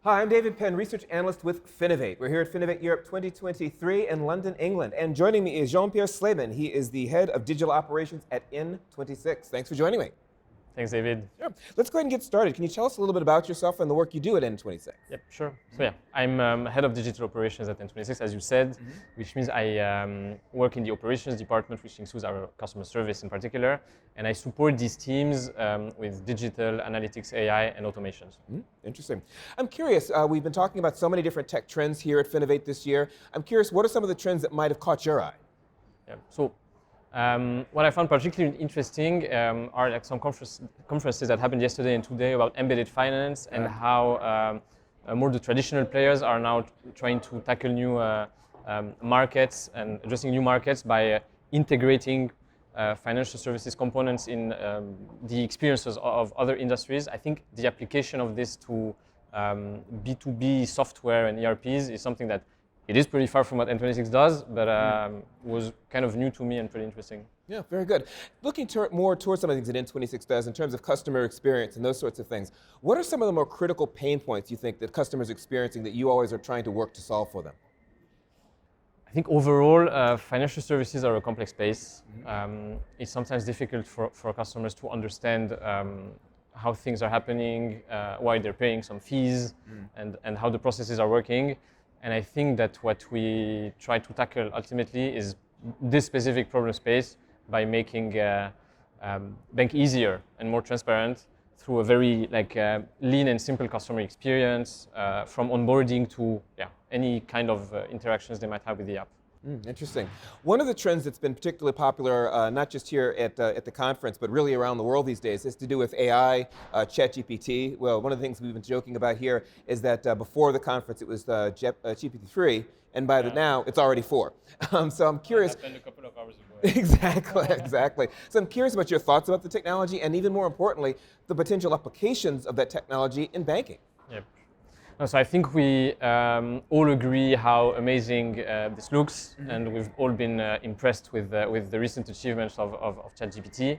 Hi, I'm David Penn, Research Analyst with Finovate. We're here at Finovate Europe 2023 in London, England. And joining me is Jean-Pierre Sleiman. He is the Head of Digital Operations at N26. Thanks for joining me. Thanks, David. Sure. Let's go ahead and get started. Can you tell us a little bit about yourself and the work you do at N26? Yep, sure. So I'm Head of Digital Operations at N26, as you said, which means I work in the operations department, which includes our customer service in particular, and I support these teams with digital analytics, AI, and automations. Interesting. I'm curious, we've been talking about so many different tech trends here at Finovate this year. I'm curious, what are some of the trends that might have caught your eye? Yeah. So what I found particularly interesting are like some conferences that happened yesterday and today about embedded finance and how more the traditional players are now trying to tackle new markets and addressing new markets by integrating financial services components in the experiences of other industries. I think the application of this to B2B software and ERPs is something that it is pretty far from what N26 does, but was kind of new to me and pretty interesting. Yeah, very good. Looking more towards some of the things that N26 does in terms of customer experience and those sorts of things, what are some of the more critical pain points you think that customers are experiencing that you always are trying to work to solve for them? I think overall, financial services are a complex space. It's sometimes difficult for customers to understand how things are happening, why they're paying some fees, and how the processes are working. And I think that what we try to tackle ultimately is this specific problem space by making bank easier and more transparent through a very lean and simple customer experience, from onboarding to any kind of interactions they might have with the app. Interesting. One of the trends that's been particularly popular, not just here at the conference, but really around the world these days, has to do with AI, ChatGPT. Well, one of the things we've been joking about here is that before the conference it was GPT-3, and by now it's already 4. So I'm curious. That happened a couple of hours ago. Exactly. So I'm curious about your thoughts about the technology, and even more importantly, the potential applications of that technology in banking. Yep. So I think we all agree how amazing this looks, and we've all been impressed with the recent achievements of ChatGPT.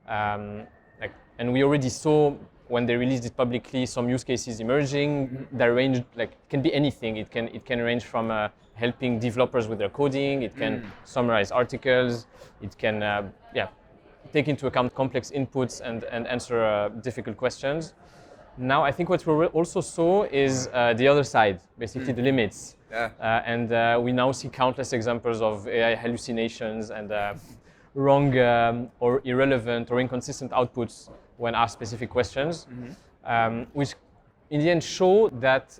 And we already saw when they released it publicly some use cases emerging that range can be anything. It can range from helping developers with their coding. It can summarize articles. It can take into account complex inputs and answer difficult questions. Now, I think what we also saw is the other side, basically the limits. And we now see countless examples of AI hallucinations and wrong or irrelevant or inconsistent outputs when asked specific questions, which in the end show that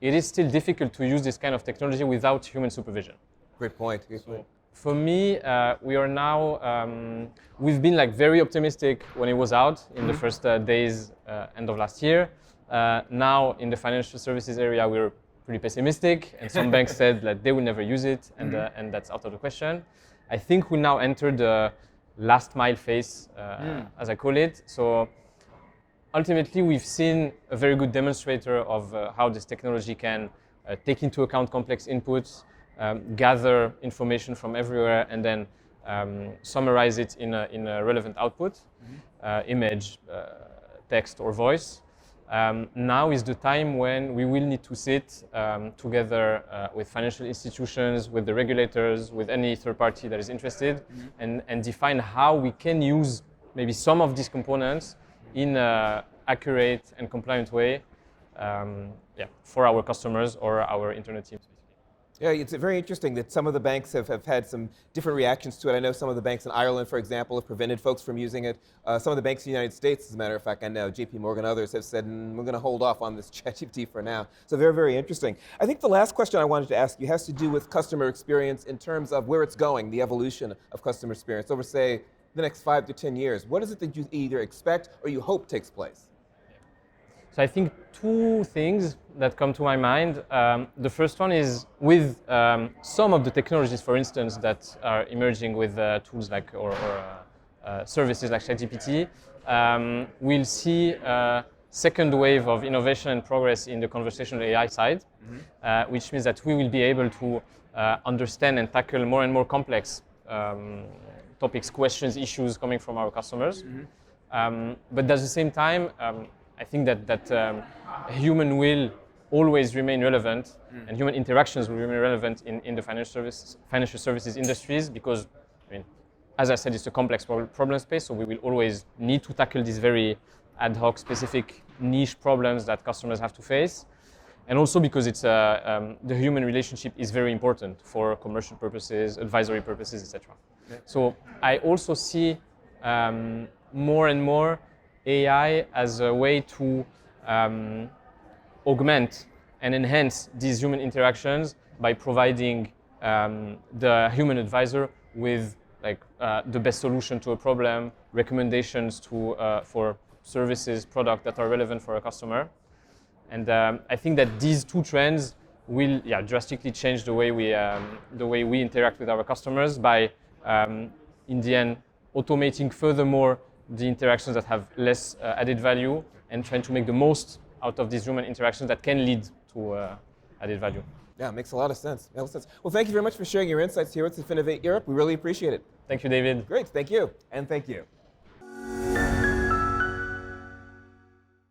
it is still difficult to use this kind of technology without human supervision. Great point. For me, we are now, we've been very optimistic when it was out in the first days, end of last year. Now in the financial services area, we're pretty pessimistic, and some banks said that they will never use it, and that's out of the question. I think we now entered the last mile phase, as I call it. So ultimately, we've seen a very good demonstrator of how this technology can take into account complex inputs, gather information from everywhere, and then summarize it in a relevant output, image, text, or voice. Now is the time when we will need to sit together with financial institutions, with the regulators, with any third party that is interested, and define how we can use maybe some of these components in an accurate and compliant way for our customers or our internal teams. Yeah, it's very interesting that some of the banks have had some different reactions to it. I know some of the banks in Ireland, for example, have prevented folks from using it. Some of the banks in the United States, as a matter of fact, I know JP Morgan, others have said, we're going to hold off on this ChatGPT for now. So very, very interesting. I think the last question I wanted to ask you has to do with customer experience in terms of where it's going, the evolution of customer experience over, say, the next 5 to 10 years. What is it that you either expect or you hope takes place? So I think two things that come to my mind. The first one is with some of the technologies, for instance, that are emerging with tools or services like ChatGPT, we'll see a second wave of innovation and progress in the conversational AI side, which means that we will be able to understand and tackle more and more complex topics, questions, issues coming from our customers. But at the same time, I think that human will always remain relevant, and human interactions will remain relevant in the financial services industries, because, I mean, as I said, it's a complex problem space, so we will always need to tackle these very ad hoc, specific niche problems that customers have to face. And also because it's the human relationship is very important for commercial purposes, advisory purposes, etc. Yeah. So I also see more and more AI as a way to augment and enhance these human interactions by providing the human advisor with the best solution to a problem, recommendations for services, products that are relevant for a customer. And I think that these two trends will drastically change the way we interact with our customers by, in the end, automating furthermore the interactions that have less added value and trying to make the most out of these human interactions that can lead to added value. Yeah, makes a lot of sense. Well, thank you very much for sharing your insights here with Finovate Europe. We really appreciate it. Thank you, David. Great, thank you. And thank you.